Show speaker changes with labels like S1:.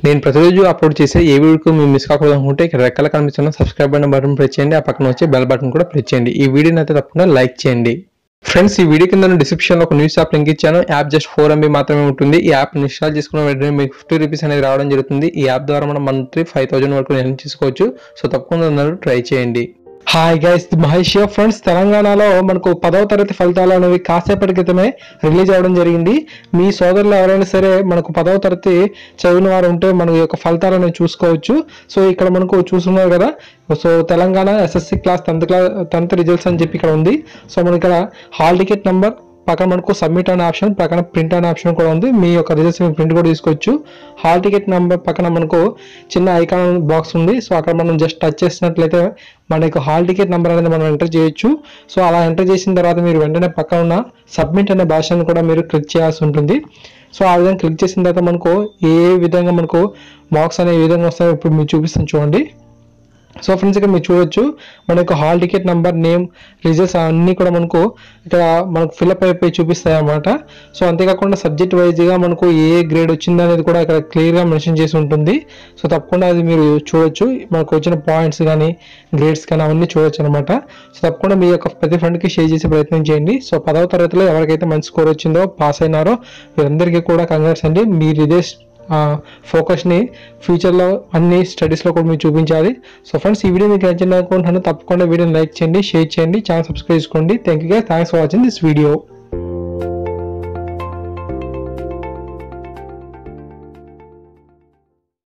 S1: నేను ప్రతిరోజు అప్లోడ్ చేసే ఏ వీడియోకి మీరు మిస్ కాకూడదు అనుకుంటే ఇక్కడ రెక్కల కనిపిస్తున్న సబ్స్క్రైబ్ అనే బటన్ ప్రెస్ చేయండి. ఆ పక్కన వచ్చే బెల్ బటన్ కూడా ప్రెస్ చేయండి. ఈ వీడియోని అయితే తప్పకుండా లైక్ చేయండి. ఫ్రెండ్స్, ఈ వీడియో కింద డిస్క్రిప్షన్లో ఒక న్యూస్ యాప్ లింక్ ఇచ్చాను. యాప్ జస్ట్ 4 MB మాత్రమే ఉంటుంది. ఈ యాప్ ఇన్స్టాల్ చేసుకున్న వెంటనే మీకు 50 రూపీస్ అనేది రావడం జరుగుతుంది. ఈ యాప్ ద్వారా మనం మంత్లీ 5000 వరకు ఎర్న్ చేసుకోవచ్చు. సో తప్పకుండా అందరూ ట్రై చేయండి. హాయ్ గైస్, మహేష్ ఫ్రెండ్స్, తెలంగాణలో మనకు 10వ తరగతి ఫలితాలు అనేవి కాసేపటి క్రితమే రిలీజ్ అవ్వడం జరిగింది. మీ సోదరులు ఎవరైనా సరే మనకు 10వ తరగతి చదివిన వారు ఉంటే మన యొక్క ఫలితాలు అనేవి చూసుకోవచ్చు. సో ఇక్కడ మనకు చూస్తున్నారు కదా, so Telangana SSC class 10th results అని చెప్పి ఇక్కడ ఉంది. సో మనకి ఇక్కడ హాల్ టికెట్ నెంబర్ పక్కన మనకు సబ్మిట్ అనే ఆప్షన్, పక్కన ప్రింట్ అనే ఆప్షన్ కూడా ఉంది. మీ యొక్క రిజల్ట్స్ ప్రింట్ కూడా తీసుకోవచ్చు. హాల్ టికెట్ నెంబర్ పక్కన మనకు చిన్న ఐకాన్ బాక్స్ ఉంది. సో అక్కడ మనం జస్ట్ టచ్ చేసినట్లయితే మన యొక్క హాల్ టికెట్ నెంబర్ అనేది మనం ఎంటర్ చేయొచ్చు. సో అలా ఎంటర్ చేసిన తర్వాత మీరు వెంటనే పక్కన ఉన్న సబ్మిట్ అనే భాషను కూడా మీరు క్లిక్ చేయాల్సి ఉంటుంది. సో ఆ విధంగా క్లిక్ చేసిన తర్వాత మనకు ఏ విధంగా మనకు మార్క్స్ అనే విధంగా వస్తాయో ఇప్పుడు మీరు చూపిస్తాను చూడండి. సో ఫ్రెండ్స్, ఇక్కడ మీరు చూడొచ్చు మన యొక్క hall ticket number, name, results అన్నీ కూడా మనకు ఇక్కడ మనకు ఫిల్అప్ అయిపోయి చూపిస్తాయి అన్నమాట. సో అంతేకాకుండా సబ్జెక్ట్ వైజ్గా మనకు ఏ గ్రేడ్ వచ్చింది అనేది కూడా ఇక్కడ క్లియర్గా మెన్షన్ చేసి ఉంటుంది. సో తప్పకుండా అది మీరు చూడొచ్చు. మనకు వచ్చిన పాయింట్స్ కానీ గ్రేడ్స్ కానీ అవన్నీ చూడొచ్చు అనమాట. సో తప్పకుండా మీ యొక్క ప్రతి ఫ్రెండ్కి షేర్ చేసే ప్రయత్నం చేయండి. సో 10వ తరగతిలో ఎవరికైతే మంచి స్కోర్ వచ్చిందో, పాస్ అయినారో వీరందరికీ కూడా కంగ్రాట్స్ అండి. మీరు ఇదే ఫోకస్ని ఫ్యూచర్లో అన్ని స్టడీస్లో కూడా మీరు చూపించాలి. సో ఫ్రెండ్స్, ఈ వీడియో మీకు నచ్చింది అనుకుంటున్నాను. తప్పకుండా వీడియోని లైక్ చేయండి, షేర్ చేయండి, ఛానల్ సబ్స్క్రైబ్ చేసుకోండి. Thank you guys, thanks for watching this video.